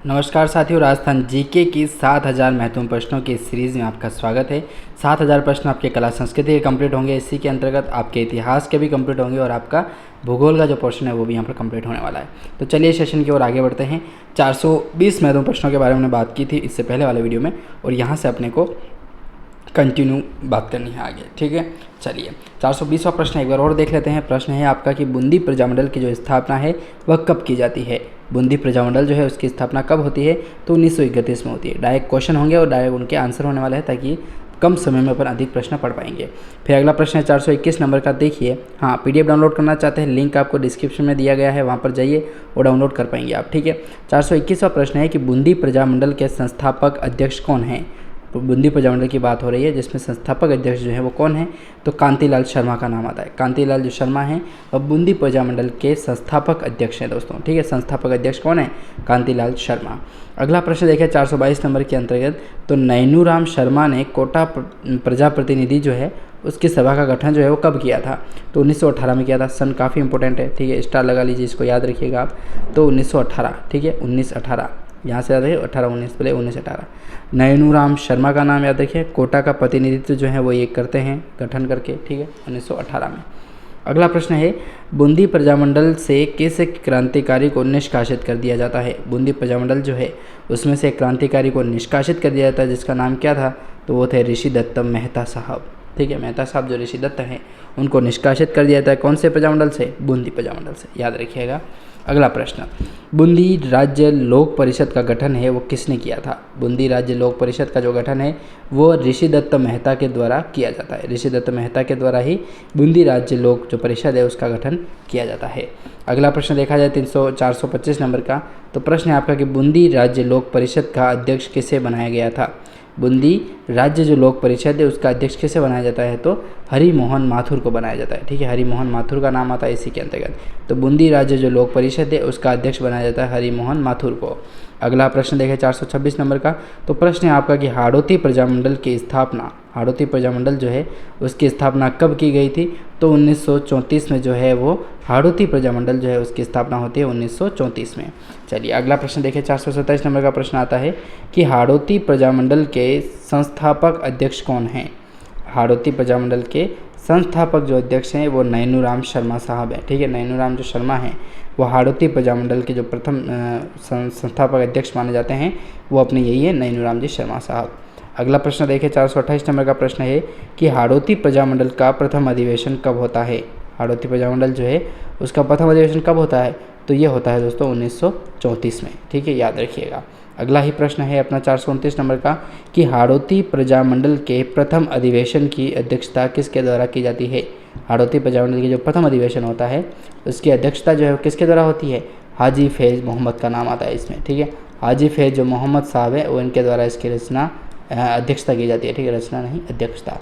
नमस्कार साथियों, राजस्थान जीके की 7000 महत्वपूर्ण प्रश्नों की सीरीज़ में आपका स्वागत है। 7000 प्रश्न आपके कला संस्कृति के कंप्लीट होंगे। इसी के अंतर्गत आपके इतिहास के भी कंप्लीट होंगे और आपका भूगोल का जो पोर्शन है वो भी यहाँ पर कंप्लीट होने वाला है। तो चलिए सेशन की ओर आगे बढ़ते हैं। 420 महत्वपूर्ण प्रश्नों के बारे में बात की थी इससे पहले वाले वीडियो में, और यहाँ से अपने को कंटिन्यू बात करनी है आगे। ठीक है, चलिए 420वां प्रश्न एक बार और देख लेते हैं। प्रश्न है आपका कि बूंदी प्रजामंडल की जो स्थापना है वह कब की जाती है। बूंदी प्रजामंडल जो है उसकी स्थापना कब होती है, तो 1931 में होती है। डायरेक्ट क्वेश्चन होंगे और डायरेक्ट उनके आंसर होने वाले हैं ताकि कम समय में अपन अधिक प्रश्न पढ़ पाएंगे। फिर अगला प्रश्न है 421 नंबर का। देखिए, हाँ, पीडीएफ डाउनलोड करना चाहते हैं, लिंक आपको डिस्क्रिप्शन में दिया गया है, वहाँ पर जाइए और डाउनलोड कर पाएंगे आप। ठीक है, 421वां प्रश्न है कि बूंदी प्रजामंडल के संस्थापक अध्यक्ष कौन हैं। तो बूंदी प्रजामंडल की बात हो रही है जिसमें संस्थापक अध्यक्ष जो है वो कौन है, तो कांतिलाल शर्मा का नाम आता है। कांतिलाल जो शर्मा हैं वह बूंदी प्रजामंडल के संस्थापक अध्यक्ष हैं दोस्तों। ठीक है, संस्थापक अध्यक्ष कौन है, कांतिलाल शर्मा। अगला प्रश्न देखिए 422 नंबर के अंतर्गत, तो नैनूराम शर्मा ने कोटा प्रजाप्रतिनिधि जो है उसकी सभा का गठन जो है वो कब किया था, तो 1918 में किया था। सन काफ़ी इंपॉर्टेंट है, ठीक है, स्टार लगा लीजिए, इसको याद रखिएगा आप। तो 1918, ठीक है, 1918 यहाँ से याद रखिए, 18-19 पहले 1918। नैनूराम शर्मा का नाम याद रखिए। कोटा का प्रतिनिधित्व जो है वो ये करते हैं गठन करके, ठीक है, 1918 में। अगला प्रश्न है, बूंदी प्रजामंडल से किस क्रांतिकारी को निष्कासित कर दिया जाता है। बूंदी प्रजामंडल जो है उसमें से क्रांतिकारी को निष्कासित कर दिया जाता है जिसका नाम क्या था, तो वो थे ऋषि दत्त मेहता साहब। ठीक है, मेहता साहब जो ऋषि दत्त हैं उनको निष्कासित कर दिया जाता है। कौन से प्रजामंडल से, बूंदी प्रजामंडल से, याद रखिएगा। अगला प्रश्न, बूंदी राज्य लोक परिषद का गठन है वो किसने किया था। बूंदी राज्य लोक परिषद का जो गठन है वो ऋषि दत्त मेहता के द्वारा किया जाता है। ऋषि दत्त मेहता के द्वारा ही बूंदी राज्य लोक जो परिषद है उसका गठन किया जाता है। अगला प्रश्न देखा जाए 425 नंबर का। तो प्रश्न है आपका कि बूंदी राज्य लोक परिषद का अध्यक्ष किसे बनाया गया था। बूंदी राज्य जो लोक परिषद है उसका अध्यक्ष किसे बनाया जाता है, तो हरि मोहन माथुर को बनाया जाता है। ठीक है, हरि मोहन माथुर का नाम आता है इसी के अंतर्गत। तो बूंदी राज्य जो लोक परिषद है उसका अध्यक्ष बनाया जाता है हरि मोहन माथुर को। अगला प्रश्न देखें 426 नंबर का। तो प्रश्न है आपका कि हाड़ौती प्रजामंडल की स्थापना, हाड़ौती प्रजामंडल जो है उसकी स्थापना कब की गई थी, तो 1934 में जो है वो हाड़ौती प्रजामंडल जो है उसकी स्थापना होती है 1934 में। चलिए अगला प्रश्न देखें 427 नंबर का प्रश्न आता है कि हाड़ौती प्रजामंडल के संस्थापक अध्यक्ष कौन हैं। हाड़ौती प्रजामंडल के संस्थापक जो अध्यक्ष हैं वो नैनूराम शर्मा साहब हैं। ठीक है, नैनूराम जो शर्मा हैं वो हाड़ौती प्रजामंडल के जो प्रथम संस्थापक अध्यक्ष माने जाते हैं वो अपने यही है, नैनूराम जी शर्मा साहब। अगला प्रश्न देखें 428 नंबर का प्रश्न है कि हाड़ौती प्रजामंडल का प्रथम अधिवेशन कब होता है। हाड़ौती प्रजामंडल जो है उसका प्रथम अधिवेशन कब होता है, तो ये होता है दोस्तों 1934 में। ठीक है, याद रखिएगा। अगला ही प्रश्न है अपना 429 नंबर का कि हाड़ौती प्रजामंडल के प्रथम अधिवेशन की अध्यक्षता किसके द्वारा की जाती है। हाड़ौती प्रजामंडल की जो प्रथम अधिवेशन होता है उसकी अध्यक्षता जो है किसके द्वारा होती है, हाजी फैज़ मोहम्मद का नाम आता है इसमें। ठीक है, हाजी फैज़ जो मोहम्मद साहब है वो इनके द्वारा इसकी रचना अध्यक्षता की जाती है। ठीक है, रचना नहीं, अध्यक्षता।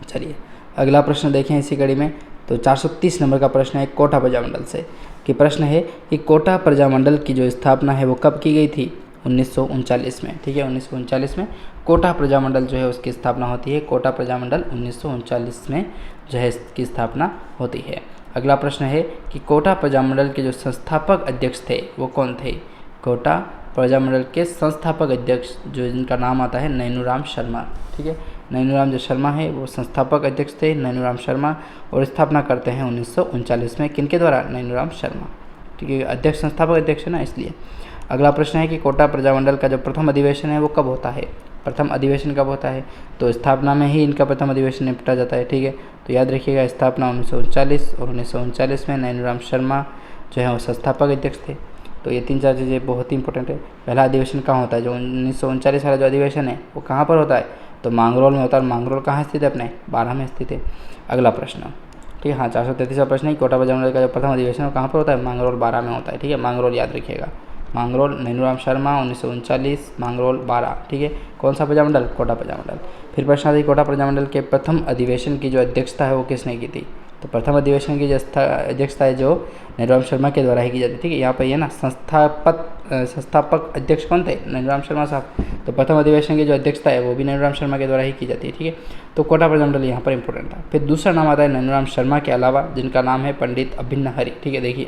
चलिए अगला प्रश्न देखें इसी कड़ी में। तो 430 नंबर का प्रश्न है कोटा प्रजामंडल से, कि प्रश्न है कि कोटा प्रजामंडल की जो स्थापना है वो कब की गई थी, 1939 में। ठीक है, 1939 में कोटा प्रजामंडल जो है उसकी स्थापना होती है। कोटा प्रजामंडल 1939 में जो है इसकी स्थापना होती है। अगला प्रश्न है कि कोटा प्रजामंडल के जो संस्थापक अध्यक्ष थे वो कौन थे। कोटा प्रजामंडल के संस्थापक अध्यक्ष जो जिनका नाम आता है नैनूराम शर्मा। ठीक है, नैनूराम जो शर्मा है वो संस्थापक अध्यक्ष थे, नैनूराम शर्मा, और स्थापना करते हैं 1939 में। किनके द्वारा, नैनूराम शर्मा। ठीक है, अध्यक्ष संस्थापक अध्यक्ष है ना, इसलिए। अगला प्रश्न है कि कोटा प्रजामंडल का जो प्रथम अधिवेशन है वो कब होता है। प्रथम अधिवेशन कब होता है, तो स्थापना में ही इनका प्रथम अधिवेशन निपटा जाता है। ठीक है, तो याद रखिएगा स्थापना 1939, और 1939 में नैनूराम शर्मा जो है वो संस्थापक अध्यक्ष थे। तो ये 3-4 चीज़ें बहुत ही इंपॉर्टेंट है। पहला अधिवेशन कहाँ होता है, जो 1939 वाला जो अधिवेशन है वो कहाँ पर होता है, तो मांगरोल में होता है। मांगरोल कहाँ स्थित है, अपने 12 में स्थित है। अगला प्रश्न, ठीक है, हाँ, 433वां प्रश्न है कोटा प्रजामंडल का जो प्रथम अधिवेशन है कहाँ पर होता है, मांगरोल 12 में होता है। ठीक है, मांगरोल याद रखिएगा। मांगरोल, नैनूराम शर्मा, 1939, मांगरोल 12। ठीक है, कौन सा प्रजामंडल, कोटा प्रजामंडल। फिर प्रश्न आता है कोटा प्रजामंडल के प्रथम अधिवेशन की जो अध्यक्षता है वो किसने की थी, तो प्रथम अधिवेशन की जो अध्यक्षता है जो नैनूराम शर्मा के द्वारा ही की जाती है। ठीक है, यहाँ पर ये ना संस्थापक अध्यक्ष कौन थे? नैनूराम शर्मा साहब। तो प्रथम अधिवेशन की जो अध्यक्षता है वो भी नैनूराम शर्मा के द्वारा ही की जाती है। ठीक है, तो कोटा प्रजामंडल यहाँ पर इंपॉर्टेंट था। फिर दूसरा नाम आता है नैनूराम शर्मा के अलावा, जिनका नाम है पंडित अभिन्न हरि। ठीक है, देखिए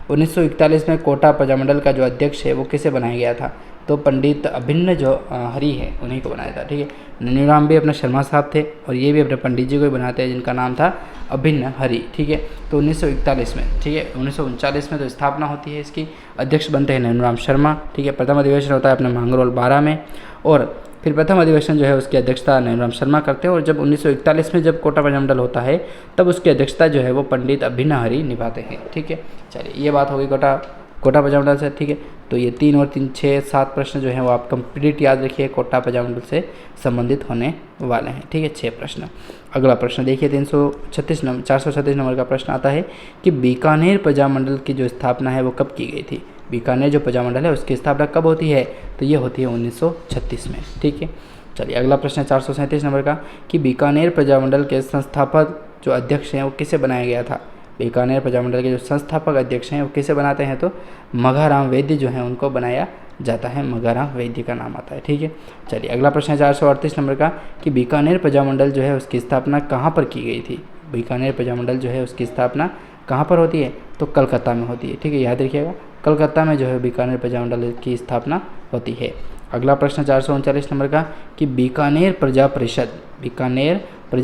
1941 में कोटा प्रजामंडल का जो अध्यक्ष है वो किसे बनाया गया था? तो पंडित अभिन्न जो हरि है उन्हीं को बनाया था। ठीक है, नैनूराम भी अपने शर्मा साहब थे और ये भी अपने पंडित जी को ही बनाते हैं, जिनका नाम था अभिन्न हरि। ठीक है, तो 1941 में, ठीक है 1939 में तो स्थापना होती है इसकी, अध्यक्ष बनते हैं नैनूराम शर्मा। ठीक है, प्रथम अधिवेशन होता है अपने मांगरोल 12 में और फिर प्रथम अधिवेशन जो है उसकी अध्यक्षता नैनूराम शर्मा करते हैं और जब 1941 में जब कोटा प्रजामंडल होता है तब उसकी अध्यक्षता जो है वो पंडित अभिन्न हरि निभाते हैं। ठीक है, चलिए ये बात हो गई कोटा प्रजामंडल से। ठीक है, तो ये 3 और 3 6 7 प्रश्न जो हैं वो आप कंप्लीट याद रखिए, कोटा प्रजामंडल से संबंधित होने वाले हैं। ठीक है, 6 प्रश्न। अगला प्रश्न देखिए 436 नंबर का प्रश्न आता है कि बीकानेर प्रजामंडल की जो स्थापना है वो कब की गई थी? बीकानेर जो प्रजामंडल है उसकी स्थापना कब होती है? तो ये होती है 1936 में। ठीक है, चलिए अगला प्रश्न है 437 नंबर का कि बीकानेर प्रजामंडल के संस्थापक जो अध्यक्ष हैं वो किसे बनाया गया था? बीकानेर प्रजामंडल के जो संस्थापक अध्यक्ष हैं वो किसे बनाते हैं? तो मघाराम वैद्य जो हैं उनको बनाया जाता है, मघाराम वैद्य का नाम आता है। ठीक है, चलिए अगला प्रश्न है 438 नंबर का कि बीकानेर प्रजामंडल जो है उसकी स्थापना कहाँ पर की गई थी? बीकानेर प्रजामंडल जो है उसकी स्थापना कहाँ पर होती है? तो कलकत्ता में होती है। ठीक है, याद रखिएगा, कलकत्ता में जो है बीकानेर प्रजामंडल की स्थापना होती है। अगला प्रश्न 439 नंबर का कि बीकानेर प्रजा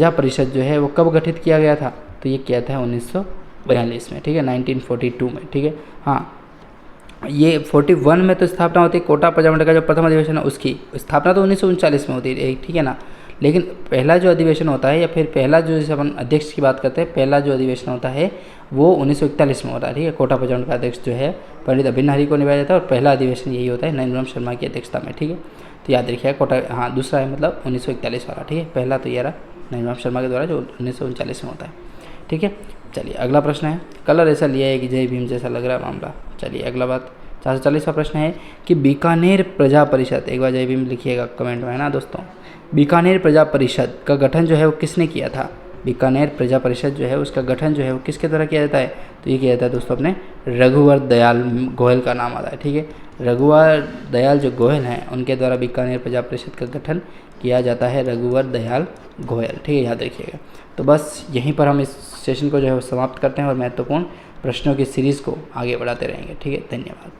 परिषद जो है वो कब गठित किया गया था? तो ये किया था 1942 में। ठीक है, 1942 में। ठीक है, हाँ ये 41 में तो स्थापना होती है कोटा प्रजामंडल का जो प्रथम अधिवेशन है उसकी स्थापना तो 1939 में होती है। ठीक है ना, लेकिन पहला जो अधिवेशन होता है या फिर पहला जो जैसे अपन अध्यक्ष की बात करते हैं, पहला जो अधिवेशन होता है वो 1941 में होता है। ठीक है, कोटा प्रजामंडल का अध्यक्ष जो है पंडित अभिन्न हरि को निभाया जाता है और पहला अधिवेशन यही होता है नैनूराम शर्मा की अध्यक्षता में। ठीक है, तो याद रखिएगा कोटा, हाँ दूसरा है मतलब 1941 वाला। ठीक है, पहला तो ये रहा नैनूराम शर्मा के द्वारा जो 1939 में होता है। ठीक है, चलिए अगला प्रश्न है, कलर ऐसा लिया है कि जय भीम जैसा लग रहा है मामला। चलिए अगला बात 440वां प्रश्न है कि बीकानेर प्रजा परिषद, एक बार जय भीम लिखिएगा कमेंट में, है ना दोस्तों। बीकानेर प्रजा परिषद का गठन जो है वो किसने किया था? बीकानेर प्रजा परिषद जो है उसका गठन जो है वो किसके द्वारा किया जाता है? तो ये किया जाता है दोस्तों अपने रघुवर दयाल गोयल का नाम आता है। ठीक है, रघुवर दयाल जो गोयल हैं उनके द्वारा बीकानेर प्रजा परिषद का गठन किया जाता है, रघुवर दयाल गोयल। ठीक है, याद रखिएगा। तो बस यहीं पर हम इस सेशन को जो है वो समाप्त करते हैं और महत्वपूर्ण प्रश्नों की सीरीज़ को आगे बढ़ाते रहेंगे। ठीक है, धन्यवाद।